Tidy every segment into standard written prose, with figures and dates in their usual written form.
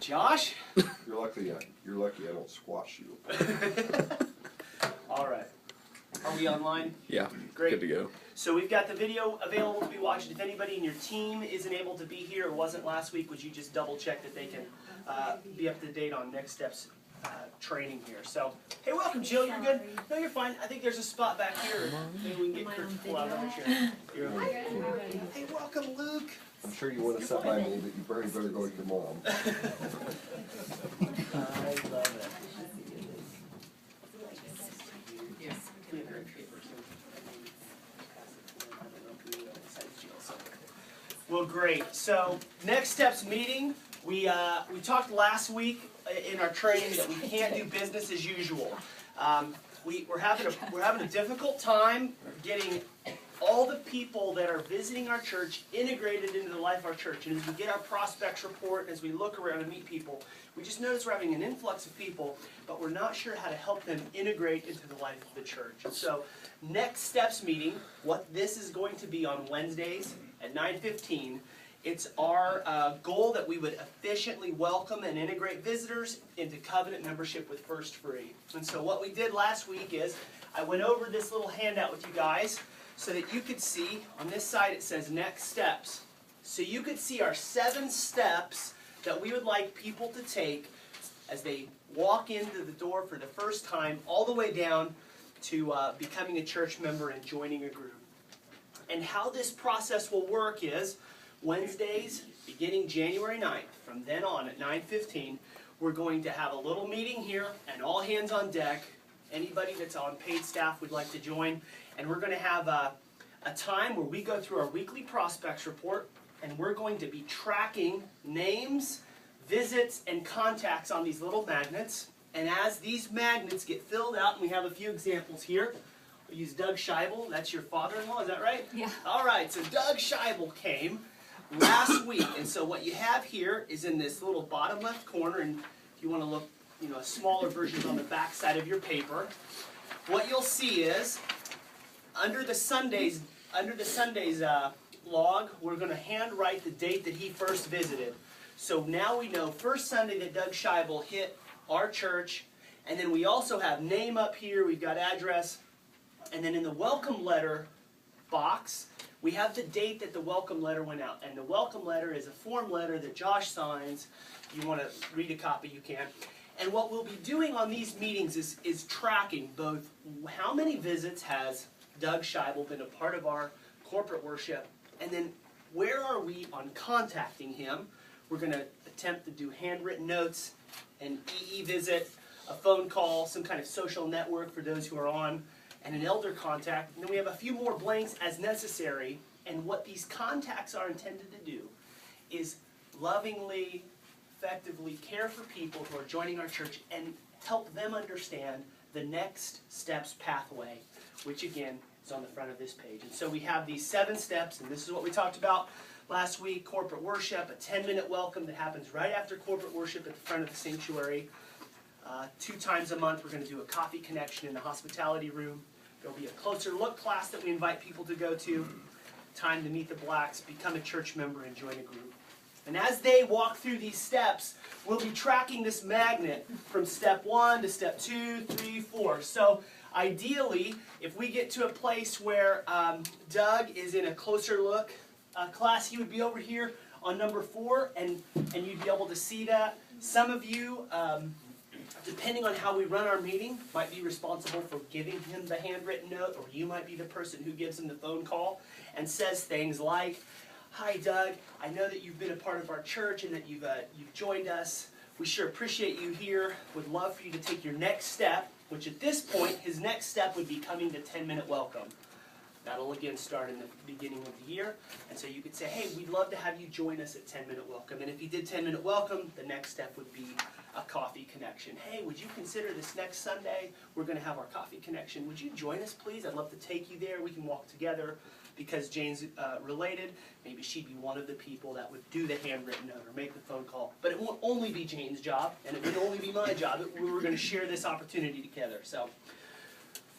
Josh? You're lucky I don't squash you. All right. Are we online? Yeah, Great. good to go. So we've got the video available to be watched. If anybody in your team isn't able to be here or wasn't last week, would you just double check that they can be up to date on Next Steps training here. So, hey, welcome, Jill. You're good? No, you're fine. I think there's a spot back here. Maybe we can get Kurt to pull out another chair. You're okay. Hey, welcome, Luke. I'm sure you want to sit by me, but you better go with your mom. I love it. Well, great. So, Next Steps meeting. We talked last week in our training that we can't do business as usual. We're having a difficult time getting all the people that are visiting our church integrated into the life of our church. And as we get our prospects report, as we look around and meet people, we just notice we're having an influx of people, but we're not sure how to help them integrate into the life of the church. And so, Next Steps meeting, what this is going to be on Wednesdays at 9:15. It's our goal that we would efficiently welcome and integrate visitors into covenant membership with First Free. And so what we did last week is I went over this little handout with you guys so that you could see, on this side it says Next Steps. So you could see our 7 steps that we would like people to take as they walk into the door for the first time, all the way down to becoming a church member and joining a group. And how this process will work is Wednesdays, beginning January 9th, from then on at 9:15, we're going to have a little meeting here and all hands on deck. Anybody that's on paid staff would like to join. And we're going to have a time where we go through our weekly prospects report, and we're going to be tracking names, visits, and contacts on these little magnets. And as these magnets get filled out, and we have a few examples here, we'll use Doug Scheibel. That's your father-in-law, is that right? Yeah. All right, so Doug Scheibel came last week, and so what you have here is in this little bottom left corner, and if you want to look, a smaller version is on the back side of your paper. What you'll see is under the Sundays log, we're going to handwrite the date that he first visited. So now we know first Sunday that Doug Scheibel hit our church, and then we also have name up here. We've got address, and then in the welcome letter box, we have the date that the welcome letter went out. And the welcome letter is a form letter that Josh signs. If you want to read a copy, you can. And what we'll be doing on these meetings is tracking both how many visits has Doug Scheibel been a part of our corporate worship, and then where are we on contacting him. We're going to attempt to do handwritten notes, an EE visit, a phone call, some kind of social network for those who are on, and an elder contact. And then we have a few more blanks as necessary. And what these contacts are intended to do is lovingly, effectively care for people who are joining our church and help them understand the Next Steps pathway, which again is on the front of this page. And so we have these 7 steps, and this is what we talked about last week: corporate worship, a 10-minute welcome that happens right after corporate worship at the front of the sanctuary. 2 times a month, we're going to do a coffee connection in the hospitality room. There'll be a closer look class that we invite people to go to. Time to meet the blacks, become a church member, and join a group. And as they walk through these steps, we'll be tracking this magnet from step 1 to step 2, 3, 4. So ideally, if we get to a place where Doug is in a closer look class, he would be over here on number 4, and you'd be able to see that. Some of you, depending on how we run our meeting, might be responsible for giving him the handwritten note, or you might be the person who gives him the phone call and says things like, "Hi, Doug. I know that you've been a part of our church and that you've joined us. We sure appreciate you here. Would love for you to take your next step," which at this point, his next step would be coming to 10-minute welcome. That'll again start in the beginning of the year. And so you could say, "Hey, we'd love to have you join us at 10-minute welcome." And if you did 10-minute welcome, the next step would be a coffee connection. "Hey, would you consider this next Sunday? We're going to have our coffee connection. Would you join us, please? I'd love to take you there. We can walk together." Because Jane's related, maybe she'd be one of the people that would do the handwritten note or make the phone call. But it won't only be Jane's job, and it would only be my job. We were going to share this opportunity together. So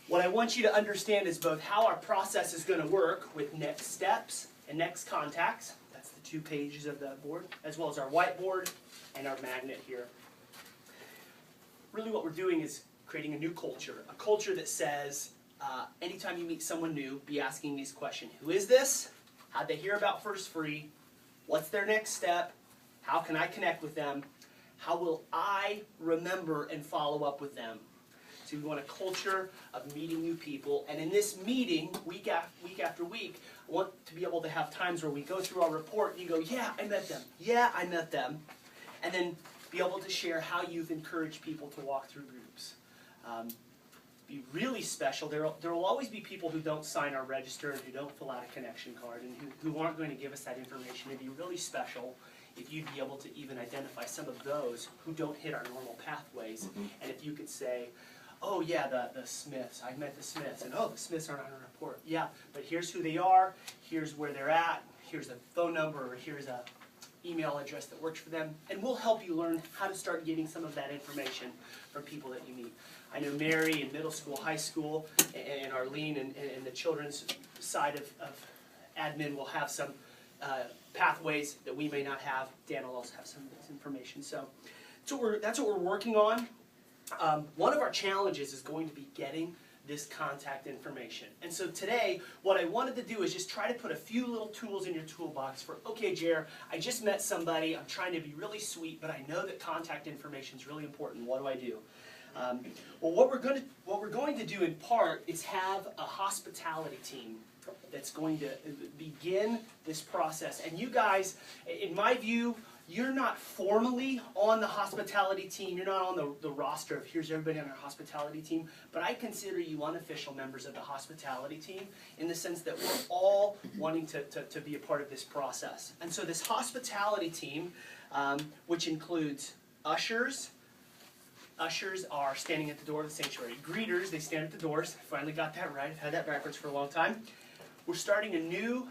what I want you to understand is both how our process is going to work with next steps and next contacts. That's the 2 pages of the board, as well as our whiteboard and our magnet here. Really what we're doing is creating a new culture, a culture that says, anytime you meet someone new, be asking these questions. Who is this? How'd they hear about First Free? What's their next step? How can I connect with them? How will I remember and follow up with them? So we want a culture of meeting new people. And in this meeting, week after week, I want to be able to have times where we go through our report and you go, yeah, I met them. Yeah, I met them. And then be able to share how you've encouraged people to walk through groups. Be really special. There will always be people who don't sign our register and who don't fill out a connection card and who aren't going to give us that information. It'd be really special if you'd be able to even identify some of those who don't hit our normal pathways. And if you could say, oh yeah, the Smiths, I met the Smiths, and oh, the Smiths aren't on our report. Yeah, but here's who they are, here's where they're at, here's a phone number, or here's a email address that works for them, and we'll help you learn how to start getting some of that information from people that you meet. I know Mary in middle school, high school, and Arlene and the children's side of admin will have some pathways that we may not have. Dan will also have some of this information. So that's what we're working on. One of our challenges is going to be getting this contact information. And so today, what I wanted to do is just try to put a few little tools in your toolbox for, okay, Jer, I just met somebody, I'm trying to be really sweet, but I know that contact information is really important. What do I do? Well, what we're going to do in part is have a hospitality team that's going to begin this process. And you guys, in my view, you're not formally on the hospitality team. You're not on the roster of here's everybody on our hospitality team. But I consider you unofficial members of the hospitality team in the sense that we're all wanting to be a part of this process. And so this hospitality team, which includes ushers. Ushers are standing at the door of the sanctuary. Greeters, they stand at the doors. Finally got that right. I've had that backwards for a long time. We're starting a new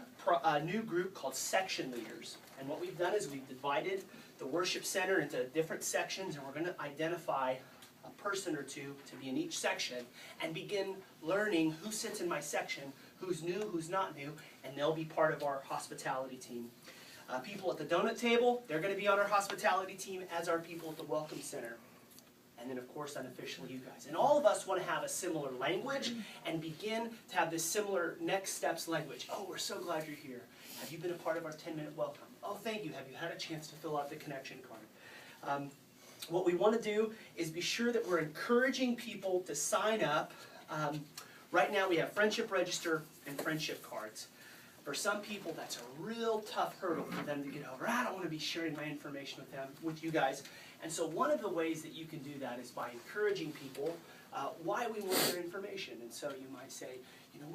group called section leaders. And what we've done is we've divided the worship center into different sections, and we're going to identify a person or two to be in each section and begin learning who sits in my section, who's new, who's not new, and they'll be part of our hospitality team. People at the donut table, they're going to be on our hospitality team, as are people at the welcome center. And then, of course, unofficially, you guys. And all of us want to have a similar language and begin to have this similar next steps language. Oh, we're so glad you're here. Have you been a part of our 10-minute welcome? Oh, thank you. Have you had a chance to fill out the connection card? What we want to do is be sure that we're encouraging people to sign up. Right now, we have friendship register and friendship cards. For some people, that's a real tough hurdle for them to get over. I don't want to be sharing my information with you guys. And so one of the ways that you can do that is by encouraging people why we want their information. And so you might say, you know,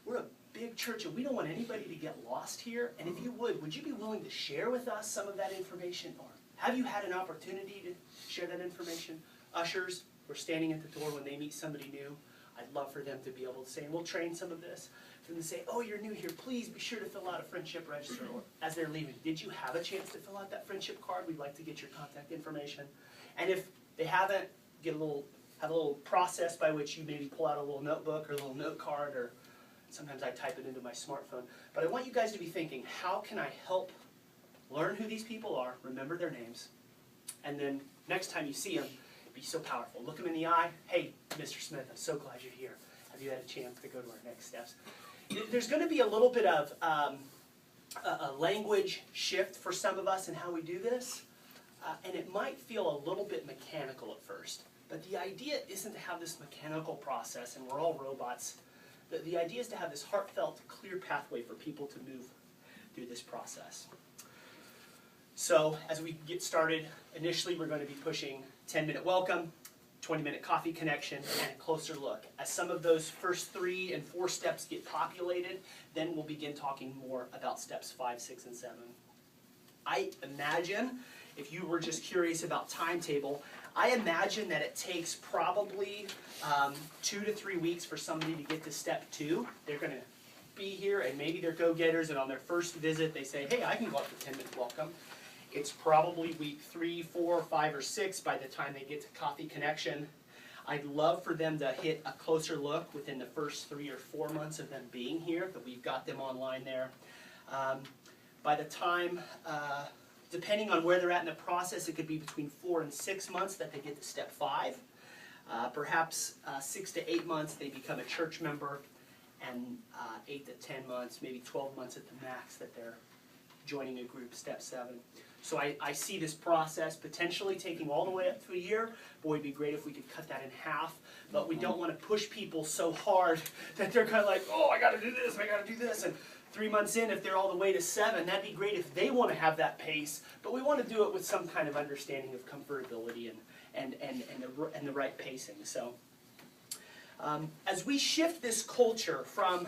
we're a big church and we don't want anybody to get lost here. And if you would you be willing to share with us some of that information? Or have you had an opportunity to share that information? Ushers, we're standing at the door when they meet somebody new. I'd love for them to be able to say, and we'll train some of this, for them to say, oh, you're new here, please be sure to fill out a friendship register. Or as they're leaving, did you have a chance to fill out that friendship card? We'd like to get your contact information. And if they haven't, have a little process by which you maybe pull out a little notebook or a little note card, or sometimes I type it into my smartphone. But I want you guys to be thinking, how can I help learn who these people are, remember their names, and then next time you see them, be so powerful. Look them in the eye. Hey, Mr. Smith, I'm so glad you're here. Have you had a chance to go to our next steps? There's going to be a little bit of a language shift for some of us in how we do this, and it might feel a little bit mechanical at first. But the idea isn't to have this mechanical process, and we're all robots. The idea is to have this heartfelt, clear pathway for people to move through this process. So as we get started, initially we're going to be pushing 10-minute welcome, 20-minute coffee connection, and a closer look. As some of those first 3 and 4 steps get populated, then we'll begin talking more about steps 5, 6, and 7. I imagine, if you were just curious about timetable, I imagine that it takes probably 2 to 3 weeks for somebody to get to step 2. They're going to be here, and maybe they're go-getters, and on their first visit they say, hey, I can go up to 10-minute welcome. It's probably week 3, 4, 5, or 6 by the time they get to coffee connection. I'd love for them to hit a closer look within the first 3 or 4 months of them being here, that we've got them online there. By the time, depending on where they're at in the process, it could be between 4 and 6 months that they get to step 5. Perhaps 6 to 8 months they become a church member, and 8 to 10 months, maybe 12 months at the max, that they're joining a group, step 7. So I see this process potentially taking all the way up to a year. Boy, it'd be great if we could cut that in half, but we don't want to push people so hard that they're kind of like, oh, I got to do this, I got to do this, and 3 months in, if they're all the way to 7, that'd be great if they want to have that pace, but we want to do it with some kind of understanding of comfortability and the right pacing. So as we shift this culture from,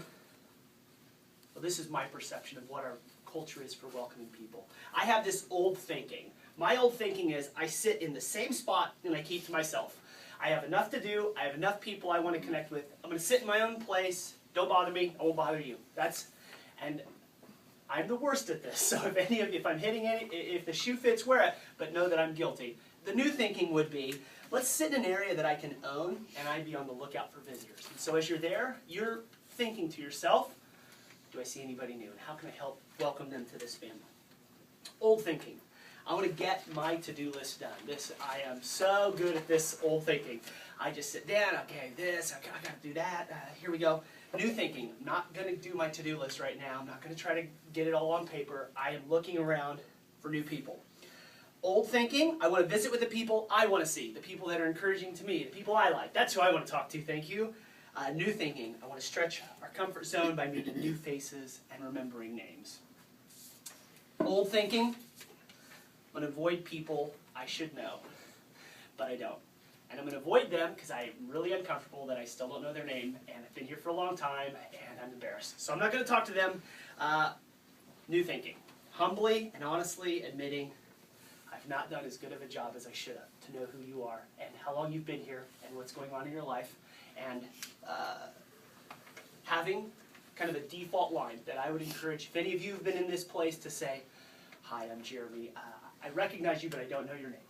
well, this is my perception of what our culture is for welcoming people. I have this old thinking. My old thinking is I sit in the same spot and I keep to myself. I have enough to do. I have enough people I want to connect with. I'm going to sit in my own place. Don't bother me. I won't bother you. And I'm the worst at this. So if I'm hitting any, if the shoe fits, wear it. But know that I'm guilty. The new thinking would be, let's sit in an area that I can own, and I'd be on the lookout for visitors. And so as you're there, you're thinking to yourself, do I see anybody new? And how can I help welcome them to this family? Old thinking. I want to get my to-do list done. I am so good at this old thinking. I just sit down, okay, this, I got to do that, here we go. New thinking. I'm not going to do my to-do list right now. I'm not going to try to get it all on paper. I am looking around for new people. Old thinking, I want to visit with the people I want to see, the people that are encouraging to me, the people I like. That's who I want to talk to, thank you. New thinking, I want to stretch our comfort zone by meeting new faces and remembering names. Old thinking, I'm going to avoid people I should know, but I don't. And I'm going to avoid them because I'm really uncomfortable that I still don't know their name, and I've been here for a long time, and I'm embarrassed. So I'm not going to talk to them. New thinking, humbly and honestly admitting I've not done as good of a job as I should have to know who you are and how long you've been here and what's going on in your life, and having kind of a default line that I would encourage, if any of you have been in this place, to say, hi, I'm Jeremy. I recognize you, but I don't know your name.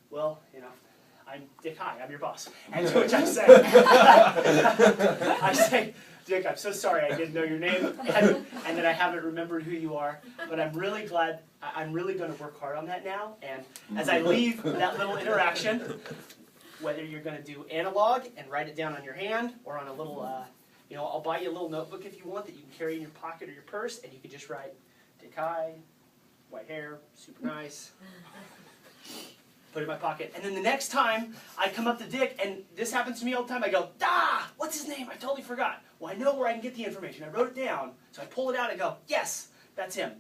Well, you know, I'm Dick, hi, I'm your boss. And to which I say, I say, Dick, I'm so sorry I didn't know your name and that I haven't remembered who you are, but I'm really glad, I'm really going to work hard on that now. And as I leave that little interaction, whether you're going to do analog and write it down on your hand or on a little, you know, I'll buy you a little notebook if you want that you can carry in your pocket or your purse, and you can just write, Dick, hi, white hair, super nice. Put it in my pocket. And then the next time I come up to Dick, and this happens to me all the time, I go, what's his name? I totally forgot. Well, I know where I can get the information. I wrote it down. So I pull it out and go, yes, that's him.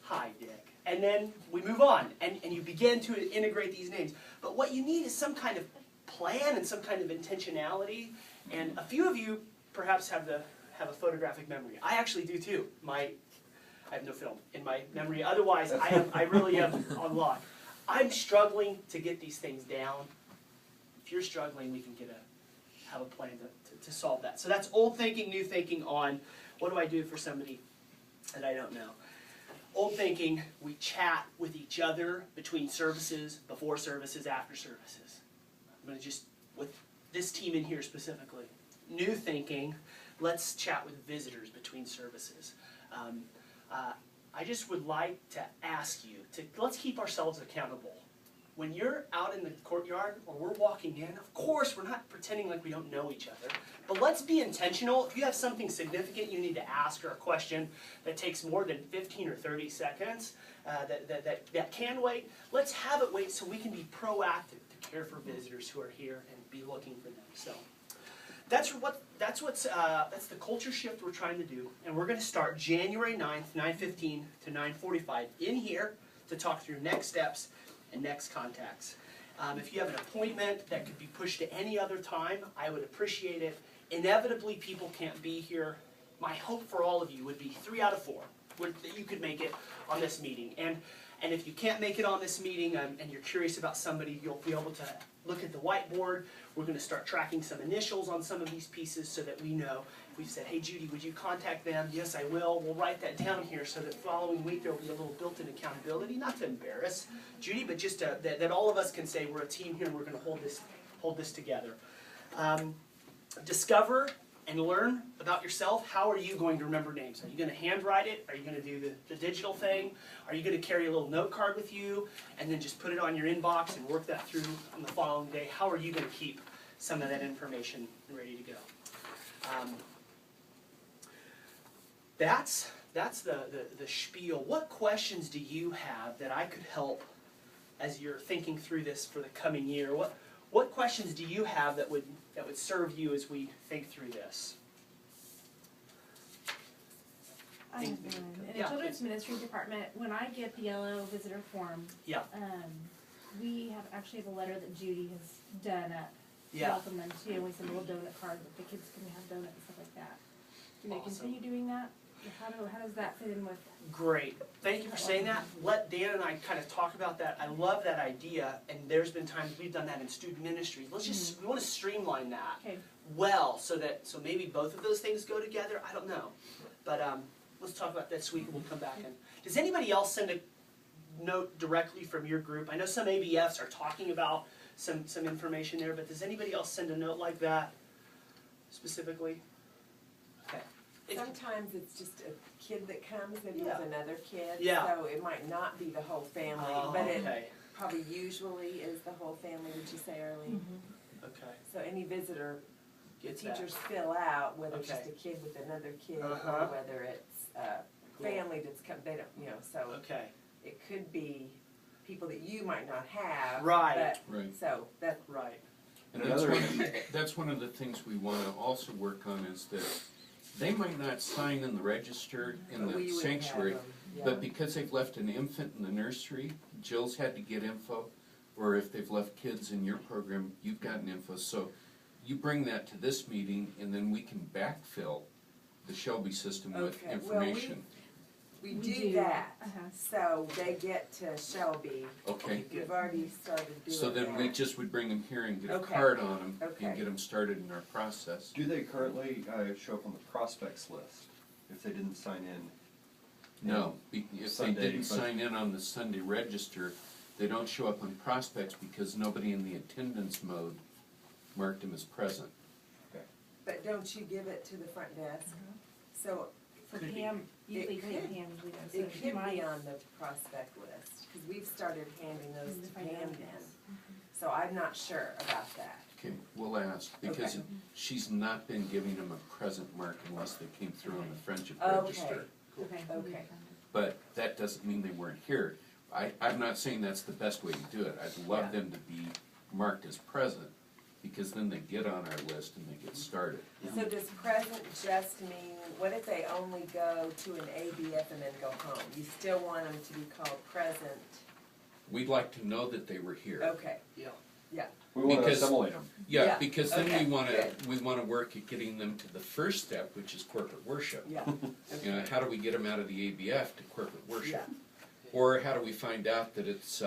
Hi, Dick. And then we move on, and you begin to integrate these names. But what you need is some kind of plan and some kind of intentionality. And a few of you perhaps have a photographic memory. I actually do too. I have no film in my memory. Otherwise, I really am on lock. I'm struggling to get these things down. If you're struggling, we can have a plan to solve that. So that's old thinking, new thinking on what do I do for somebody that I don't know. Old thinking, we chat with each other between services, before services, after services. I'm going to just, with this team in here specifically. New thinking, let's chat with visitors between services. I just would like to ask you let's keep ourselves accountable. When you're out in the courtyard or we're walking in, of course we're not pretending like we don't know each other, but let's be intentional. If you have something significant you need to ask or a question that takes more than 15 or 30 seconds that can wait, let's have it wait so we can be proactive to care for visitors who are here and be looking for them. So that's the culture shift we're trying to do, and we're going to start January 9th, 9:15 to 9:45 in here to talk through next steps and next contacts. If you have an appointment that could be pushed to any other time, I would appreciate it. Inevitably, people can't be here. My hope for all of you would be 3 out of 4 that you could make it on this meeting. And if you can't make it on this meeting and you're curious about somebody, you'll be able to look at the whiteboard. We're going to start tracking some initials on some of these pieces so that we know. We've said, hey, Judy, would you contact them? Yes, I will. We'll write that down here so that following week there will be a little built-in accountability, not to embarrass Judy, but just that all of us can say we're a team here and we're going to hold this together. Discover and learn about yourself. How are you going to remember names? Are you going to handwrite it? Are you going to do the digital thing? Are you going to carry a little note card with you and then just put it on your inbox and work that through on the following day? How are you going to keep some of that information ready to go? That's the spiel. What questions do you have that I could help as you're thinking through this for the coming year? What questions do you have that would serve you as we think through this? I have one. In Yeah. the children's ministry department, when I get the yellow visitor form, Yeah. we actually have a letter that Judy has done up to Yeah. welcome them to, and we send a little donut card that the kids can have donuts and stuff like that. Do they Awesome. continue doing that? Or how does that fit in with? Great. Thank you for saying that. Let Dan and I kind of talk about that. I love that idea, and there's been times we've done that in student ministry. We want to streamline that Okay. well so maybe both of those things go together. I don't know. But let's talk about that this week and we'll come back in. Does anybody else send a note directly from your group? I know some ABFs are talking about some information there, but does anybody else send a note like that specifically? Okay. Sometimes it's just a kid that comes that Yeah. is another kid, Yeah. so it might not be the whole family, Oh, but it okay. probably usually is the whole family, would you say, Arlene? Okay. So any visitor, the Gets that. teachers fill out whether it's just Okay. a kid with another kid Uh-huh. or whether it's a Cool. family that's come, they don't, so Okay. it could be people that you might not have. Right. But, Right. so that, Right. And that's one of the things we want to also work on is that they might not sign in the register in but the we would sanctuary, have them, yeah. but because they've left an infant in the nursery, Jill's had to get info, or if they've left kids in your program, you've gotten info. So you bring that to this meeting, and then we can backfill the Shelby system with Okay, well, information. We We do do. that, Uh-huh. so they get to Shelby. Okay? We've already started doing So then we that. just would bring them here and get a Okay. card on them Okay. and get them started in our process. Do they currently show up on the prospects list if they didn't sign in? No, if they Sunday, didn't but- sign in on the Sunday register, they don't show up on prospects because nobody in the attendance mode marked them as present. But don't you give it to the front desk? So For Could be. Pam, usually It Pam could- usually does. So it she could might- be on the prospect list, because we've started handing those in the to front Pam desk. then. So I'm not sure about that. Okay, we'll ask, because Okay. she's not been giving them a present mark unless they came through on the friendship Okay. register. Okay. Okay. But that doesn't mean they weren't here. I'm not saying that's the best way to do it. I'd love Yeah. them to be marked as present, because then they get on our list and they get started. So does present just mean, what if they only go to an ABF and then go home? You still want them to be called present? We'd like to know that they were here. Okay, Yeah. yeah, We want to Because- assimilate them. Yeah, Yeah, because then okay, we wanna work at getting them to the first step, which is corporate worship. yeah. You know, how do we get them out of the ABF to corporate worship? Yeah. Or how do we find out that it's,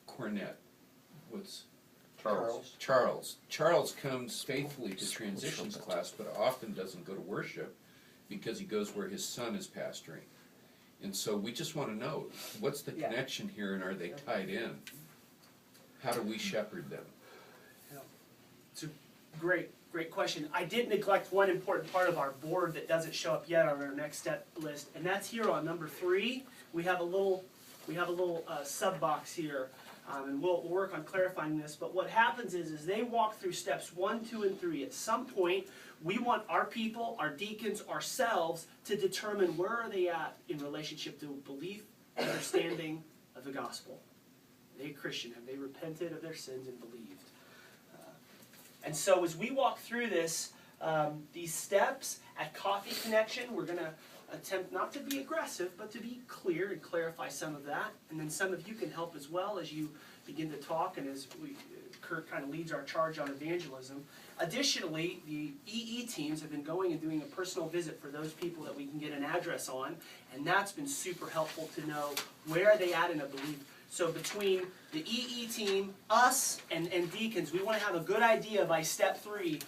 Cornette, what's, Charles. Charles comes faithfully to transitions class, but often doesn't go to worship because he goes where his son is pastoring. And so we just wanna know, what's the Yeah. connection here and are they tied in? How do we shepherd them? It's a great question. I did neglect one important part of our board that doesn't show up yet on our next step list, and that's here on number 3. We have a little sub box here, and we'll work on clarifying this. But what happens is they walk through steps 1, 2, and 3. At some point, we want our people, our deacons, ourselves to determine where are they at in relationship to belief, understanding of the gospel. Are they a Christian? Have they repented of their sins and believed? And so as we walk through this, these steps at Coffee Connection, we're going to attempt not to be aggressive, but to be clear and clarify some of that. And then some of you can help as well as you begin to talk and as Kurt kind of leads our charge on evangelism. Additionally, the EE teams have been going and doing a personal visit for those people that we can get an address on, and that's been super helpful to know where are they at in a belief. So between the EE team, us, and deacons, we want to have a good idea by step 3.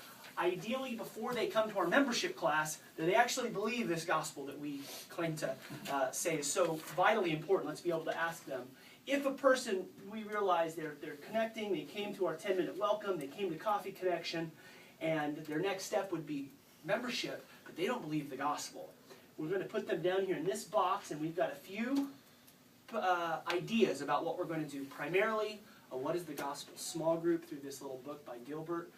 ideally before they come to our membership class, that they actually believe this gospel that we claim to say is so vitally important. Let's be able to ask them. If a person, we realize they're connecting, they came to our 10-minute welcome, they came to Coffee Connection, and their next step would be membership, but they don't believe the gospel. We're going to put them down here in this box, and we've got a few ideas about what we're going to do. Primarily, what is the gospel small group through this little book by Gilbert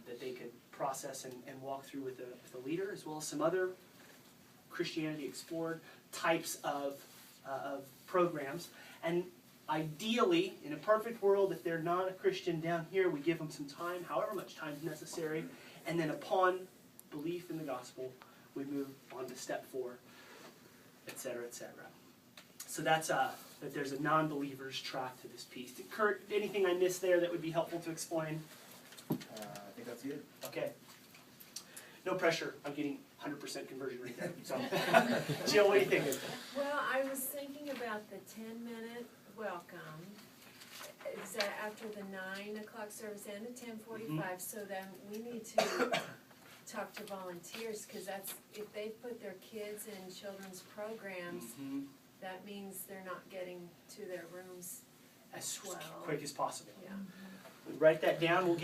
that they could process and walk through with the leader, as well as some other Christianity Explored types of programs. And ideally, in a perfect world, if they're not a Christian down here, we give them some time, however much time is necessary, and then upon belief in the gospel, we move on to step 4, etc., etc. So that's that there's a non-believer's track to this piece. Kurt, anything I missed there that would be helpful to explain? I think that's good. Okay. No pressure. I'm getting 100% conversion rate there. So, Jill, what are you thinking? Well, I was thinking about the 10-minute welcome. Is that after the 9 o'clock service and the 10:45? So then we need to talk to volunteers, because that's, if they put their kids in children's programs, that means they're not getting to their rooms at As 12. quick as possible. Yeah. Write that down. We'll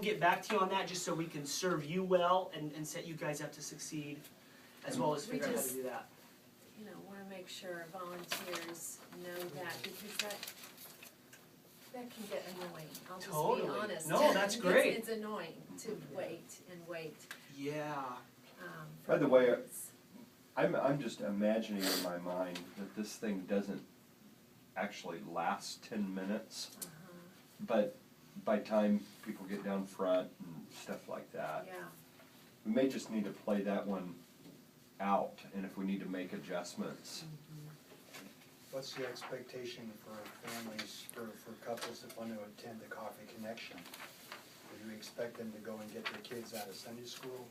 get back to you on that, just so we can serve you well and set you guys up to succeed, as well as We figure out how to just- do that. You know, want to make sure volunteers know that, because that can get annoying. I'll just Totally. be honest. No, that's great. It's annoying to wait and wait. Yeah. By the way, I'm just imagining in my mind that this thing doesn't actually last 10 minutes, but by time people get down front and stuff like that, Yeah. we may just need to play that one out, and if we need to make adjustments. What's the expectation for families, for couples that want to attend the Coffee Connection? Do you expect them to go and get their kids out of Sunday school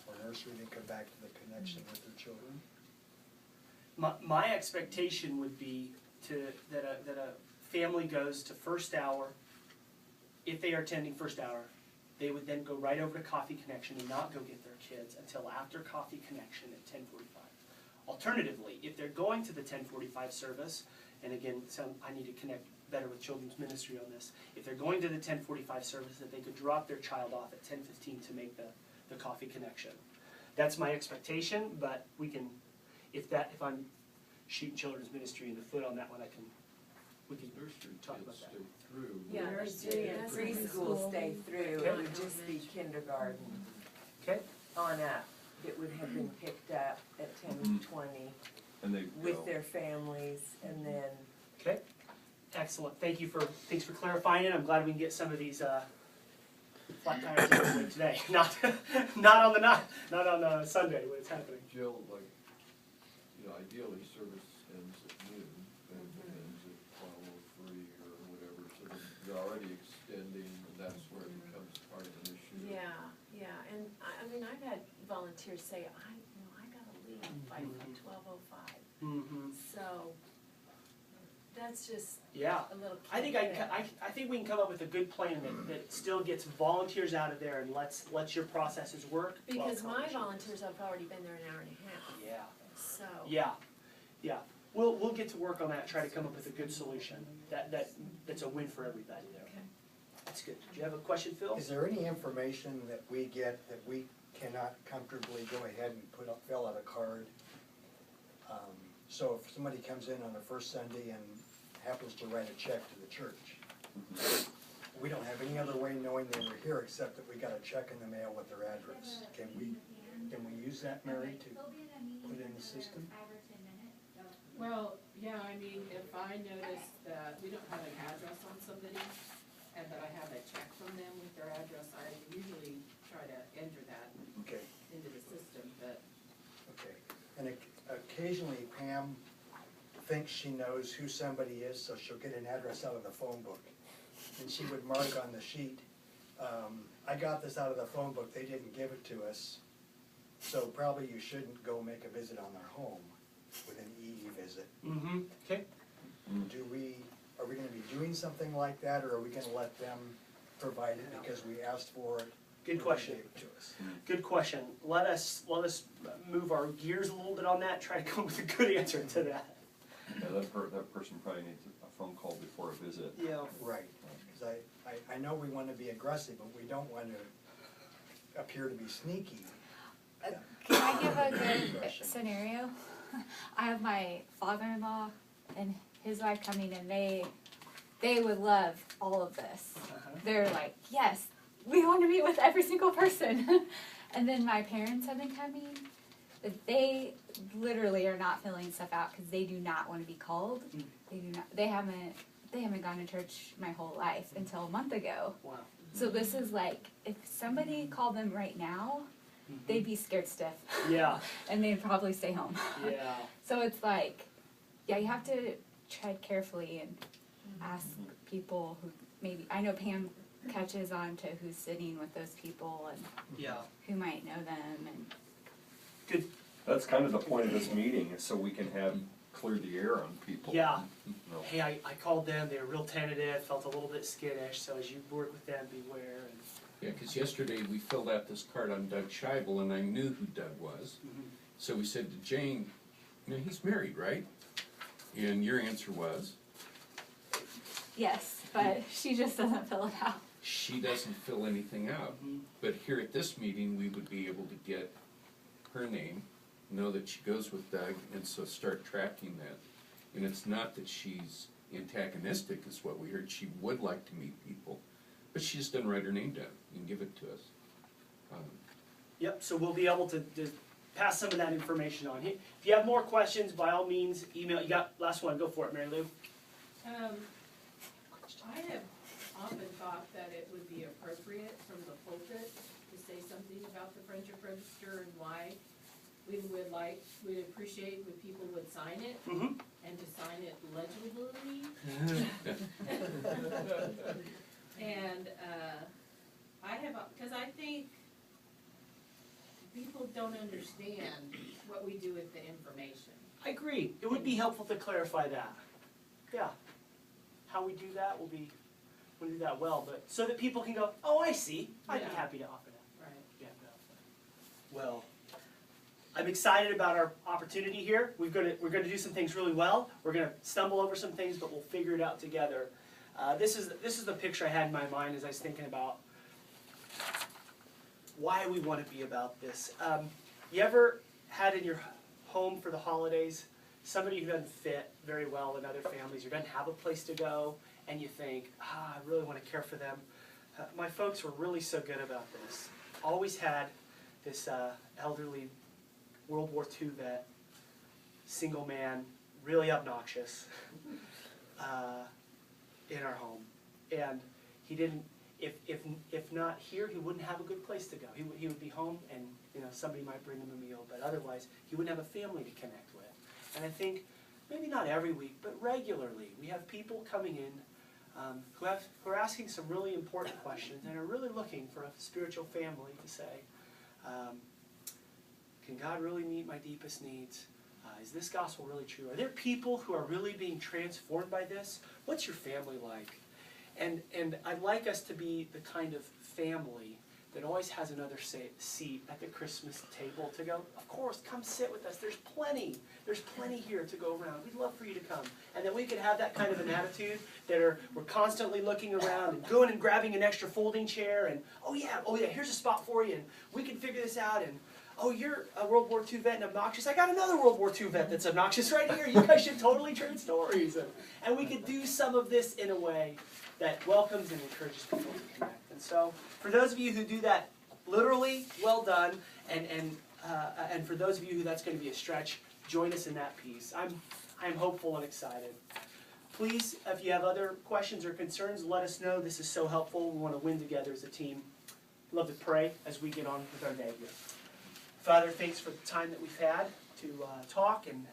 or nursery and come back to the connection with their children? My expectation would be that a family goes to first hour. If they are attending first hour, they would then go right over to Coffee Connection and not go get their kids until after Coffee Connection at 10:45. Alternatively, if they're going to the 10:45 service, and again, I need to connect better with children's ministry on this. If they're going to the 10:45 service, that they could drop their child off at 10:15 to make the Coffee Connection. That's my expectation, but we can, if I'm shooting children's ministry in the foot on that one, we can talk about that. Yeah, Nursery and that's preschool stay through, Okay. it would just be kindergarten Okay? on up. It would have been picked up at 10:20 And they with go. their families, and then Okay, excellent. Thanks for clarifying it. I'm glad we can get some of these flat tires out of the way today. Not on Sunday when it's happening. Jill, like, ideally service ends at noon, and ends at 12:03 or whatever, so they're already extending, and that's where it becomes part of an issue. Yeah, and I mean, I've had volunteers say, I gotta leave by 12:05. Mm-hmm. So, that's just Yeah. a little. I think we can come up with a good plan that still gets volunteers out of there and lets your processes work. while Because my accomplishing volunteers have already been there an hour and a half, this. Yeah. so. Yeah. We'll get to work on that, try to come up with a good solution that's a win for everybody there. Okay. That's good. Do you have a question, Phil? Is there any information that we get that we cannot comfortably go ahead and fill out a card? So if somebody comes in on the first Sunday and happens to write a check to the church, we don't have any other way knowing they were here except that we got a check in the mail with their address. Can we use that, Mary, to put in the system? Well, yeah, I mean, if I notice that we don't have an address on somebody, and that I have a check from them with their address, I usually try to enter that Okay, into the system, but okay. And occasionally Pam thinks she knows who somebody is, so she'll get an address out of the phone book. And she would mark on the sheet, I got this out of the phone book, they didn't give it to us, so probably you shouldn't go make a visit on their home with an EE visit. Mm-hmm. Okay. Are we gonna be doing something like that, or are we gonna let them provide it because we asked for it? Good when question. they gave it to us. Good question. Let us move our gears a little bit on that, try to come up with a good answer to that. Yeah, that person probably needs a phone call before a visit. Yeah. Right, because I know we want to be aggressive, but we don't want to appear to be sneaky. Can I give a good scenario? I have my father-in-law and his wife coming, and they would love all of this. They're like, yes, we want to meet with every single person. And then my parents have been coming. They literally are not filling stuff out because they do not want to be called. Mm. They do not. They haven't gone to church my whole life until a month ago. Wow. So this is like, if somebody called them right now, they'd be scared stiff. Yeah. And they'd probably stay home. Yeah. So it's like, yeah, you have to tread carefully and ask people who maybe, I know Pam catches on to who's sitting with those people and Yeah. who might know them and. Good. That's kind of the point of this meeting, is so we can have, clear the air on people. Yeah. You know. Hey, I called them. They were real tentative. Felt a little bit skittish. So as you work with them, beware. And, Yeah, because yesterday we filled out this card on Doug Scheibel, and I knew who Doug was. So we said to Jane, you know, he's married, right? And your answer was? Yes, but she just doesn't fill it out. She doesn't fill anything out. But here at this meeting, we would be able to get her name, know that she goes with Doug, and so start tracking that. And it's not that she's antagonistic, is what we heard. She would like to meet people, but she just doesn't write her name down and give it to us. Yep. So we'll be able to pass some of that information on. If you have more questions, by all means, email. You got last one. Go for it, Mary Lou. I have often thought that it would be appropriate from the pulpit to say something about the Friendship Register and why we would appreciate when people would sign it, Mm-hmm. and to sign it legibly. And, because I think people don't understand what we do with the information. I agree. It would be helpful to clarify that. Yeah. How we do that we'll do that well, but so that people can go, oh, I see. I'd be Yeah. happy to offer that. Right. Yeah, well, I'm excited about our opportunity here. We're gonna do some things really well. We're gonna stumble over some things, but we'll figure it out together. This is the picture I had in my mind as I was thinking about why we want to be about this. You ever had in your home for the holidays somebody who doesn't fit very well in other families or doesn't have a place to go, and you think, I really want to care for them? My folks were really so good about this. Always had this elderly World War II vet, single man, really obnoxious, in our home. And he didn't, if not here, he wouldn't have a good place to go. He would be home and somebody might bring him a meal, but otherwise he wouldn't have a family to connect with. And I think, maybe not every week, but regularly, we have people coming in who are asking some really important questions and are really looking for a spiritual family to say, can God really meet my deepest needs? Is this gospel really true? Are there people who are really being transformed by this? What's your family like? And I'd like us to be the kind of family that always has another seat at the Christmas table to go, of course, come sit with us. There's plenty here to go around. We'd love for you to come. And that we could have that kind of an attitude that we're constantly looking around and going and grabbing an extra folding chair and, oh yeah, here's a spot for you and we can figure this out and, oh, you're a World War II vet and obnoxious. I got another World War II vet that's obnoxious right here. You guys should totally trade stories. And we could do some of this in a way that welcomes and encourages people to connect. And so, for those of you who do that literally, well done. And for those of you who that's going to be a stretch, join us in that piece. I'm hopeful and excited. Please, if you have other questions or concerns, let us know. This is so helpful. We want to win together as a team. I'd love to pray as we get on with our day here. Father, thanks for the time that we've had to talk, and